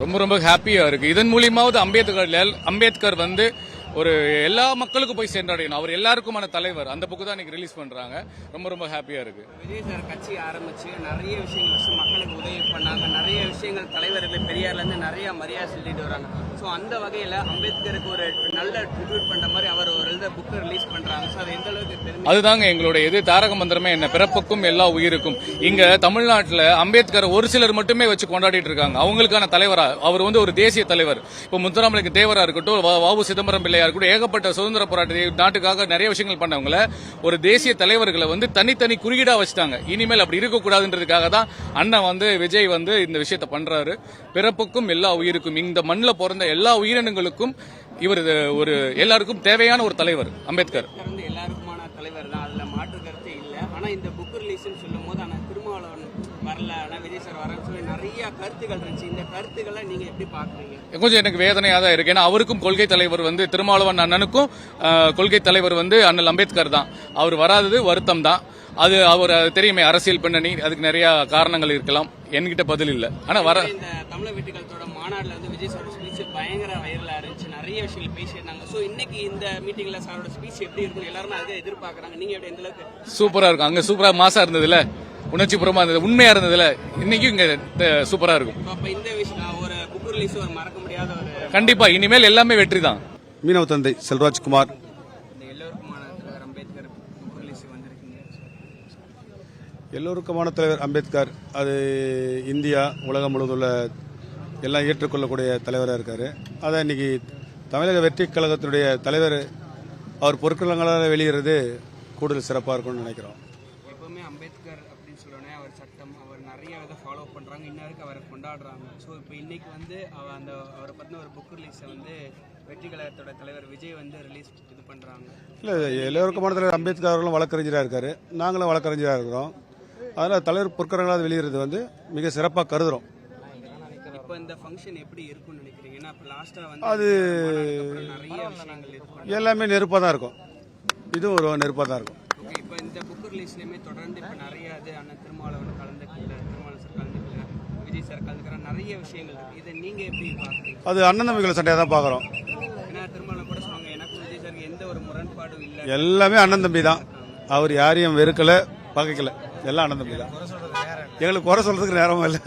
ரொம்ப ரொம்ப ஹாப்பியா இருக்கு. இதன் மூலியமாவது அம்பேத்கர் வந்து ஒரு எல்லா மக்களுக்கும் போய் சென்றடையணும். அவர் எல்லாருக்குமான தலைவர். அந்த புக்கு தான் இன்னைக்கு ரிலீஸ் பண்றாங்க. ரொம்ப ரொம்ப ஹாப்பியா இருக்கு. விஜய் சார் கட்சி ஆரம்பிச்சு நிறைய விஷயங்கள் மக்களுக்கு உதவி பண்ணாங்க. நிறைய விஷயங்கள் தலைவர்கள் பெரியார்ல இருந்து நிறைய மரியாதை செலுத்திட்டு வராங்க. ஸோ அந்த வகையில அம்பேத்கருக்கு ஒரு நல்ல ட்ரிபியூட் பண்ற மாதிரி அவர் ஒரு எழுத புக்கை ரிலீஸ் பண்றாங்க. ஸோ அது எந்த அளவுக்கு பெருமை? அதுதாங்க எங்களுடைய இது தாரக மந்திரமே என்ன, பிறப்புக்கும் எல்லா உயிருக்கும். இங்க தமிழ்நாட்டில் அம்பேத்கர் ஒரு சிலர் மட்டுமே வச்சு கொண்டாடிட்டு இருக்காங்க. அவங்களுக்கான தலைவரா அவர் வந்து ஒரு தேசிய தலைவர். இப்போ முத்துராமலிங்க தேவரா இருக்கட்டும், வ.உ. சிதம்பரம் பிள்ளையா இருக்கட்டும், ஏகப்பட்ட சுதந்திர போராட்ட நாட்டுக்காக நிறைய விஷயங்கள் பண்ணவங்கள ஒரு தேசிய தலைவர்களை வந்து தனித்தனி குறியீடா வச்சுட்டாங்க. இனிமேல் அப்படி இருக்கக்கூடாதுன்றதுக்காக தான் அண்ணன் வந்து விஜய் வந்து இந்த விஷயத்தை பண்றாரு. பிறப்புக்கும் எல்லா உயிருக்கும், இந்த மண்ணில் பிறந்த எல்லா உயிரினங்களுக்கும் இவர் ஒரு எல்லாருக்கும் தேவையான ஒரு தலைவர் அம்பேத்கர். எல்லாருக்குமான தலைவர் தான், அதுல மாற்று கருத்து இல்லை. ஆனா இந்த புக் ரிலீஸ் சொல்லும் போது ஆனா திருமாவளவன் வரல, ஆனா விஜய் சார் வரன்னு சொல்லி நிறைய கருத்துக்கள் இருந்துச்சு. இந்த கருத்துக்களை நீங்க எப்படி பாக்குறீங்க? கொஞ்சம் எனக்கு வேதனையா தான் இருக்கு. ஏன்னா அவருக்கும் கொள்கை தலைவர் வந்து திருமாவளவன் அண்ணனுக்கும் கொள்கை தலைவர் வந்து அண்ணல் அம்பேத்கர் தான். அவர் வராதது வருத்தம் தான். அது அவர் தெரியுமே, அரசியல் பின்னணி, அதுக்கு நிறைய காரணங்கள் இருக்கலாம். என்கிட்ட பதில் இல்லை. ஆனா இந்த தமிழக வெற்றிகளத்தோட மாநாடுல வந்து விஜய் சாரோட ஸ்பீச் பயங்கர வைரலா இருந்துச்சு. நிறைய விஷயங்கள் பேசியிருந்தாங்க. சோ இன்னைக்கு இந்த மீட்டிங்ல சாரோட ஸ்பீச் எப்படி இருக்கும் எல்லாருமே அதை எதிர்பார்க்கறாங்க. நீங்க எப்படி எந்த அளவுக்கு? சூப்பரா இருக்கும். அங்க சூப்பரா மாசா இருந்ததுல, உணர்ச்சிபூர்வமா இருந்தது, உண்மையா இருந்ததுல, இன்னைக்கும் இங்க சூப்பரா இருக்கும். அப்ப இந்த விஷயம் ஒரு புக் ரிலீஸ் ஒரு மறக்க முடியாத ஒரு கண்டிப்பா இனிமேல் எல்லாமே வெற்றி தான். மீனவ தந்தை செல்வராஜ்குமார். எல்லோருக்குமான தலைவர் அம்பேத்கர். அது இந்தியா உலகம் முழுவதும் உள்ள எல்லாம் ஏற்றுக்கொள்ளக்கூடிய தலைவராக இருக்கார். அதை இன்னைக்கு தமிழக வெற்றி கழகத்தினுடைய தலைவர் அவர் பொருட்களங்களால் வெளியிறது கூடுதல் சிறப்பாக இருக்கும்னு நினைக்கிறோம். எப்பவுமே அம்பேத்கர் அப்படின்னு சொல்லணும்னா அவர் சட்டம், அவர் நிறைய இதை ஃபாலோ பண்ணுறாங்க, இன்னருக்கு அவரை கொண்டாடுறாங்க. ஸோ இப்போ இன்னைக்கு வந்து அவரை பற்றின ஒரு புக் ரிலீஸை வந்து வெற்றி கழகத்தோட தலைவர் விஜய் வந்து ரிலீஸ் இது பண்ணுறாங்க. இல்லை, எல்லோருக்குமான தலைவர் அம்பேத்கர் அவர்களும் வழக்கறிஞராக இருக்கார், நாங்களும் வழக்கறிஞராக இருக்கிறோம். அதனால் தலைவர் பொற்கரங்களால் வெளியிறது வந்து மிக சிறப்பாக கருதுறோம். இப்போ இந்த ஃபங்க்ஷன் எப்படி இருக்கும்னு நினைக்கிறீங்க? ஏன்னா இப்போ லாஸ்ட்டாக வந்து அது நிறைய விஷயங்கள் இருக்கும், எல்லாமே நெருப்பாக தான் இருக்கும். இதுவும் ஒரு நெருப்பாக தான் இருக்கும். ஓகே, இப்போ இந்த புக் ரிலீஸ்லையுமே தொடர்ந்து இப்போ நிறைய இது அண்ணன் திருமாவளவன் கலந்துக்கல, திருமாவளவன் சார் கலந்துக்கல, விஜய் சார் கலந்துக்கிற நிறைய விஷயங்கள் இருக்குது. இதை நீங்கள் எப்படி பார்க்குறீங்க? அது அண்ணன் தம்பிகளை சண்டையாக தான் பார்க்குறோம். ஏன்னா திருமாவளவன் கூட சொன்னாங்க எனக்கு விஜய் சாருக்கு எந்த ஒரு முரண்பாடும் இல்லை, எல்லாமே அண்ணன் தம்பி தான். அவர் யாரையும் வெறுக்கல, பகைக்கல, எல்லாம் அண்ணன் தம்பி தான். எங்களுக்கு குறை சொல்றதுக்கு நேரமும் இல்லை.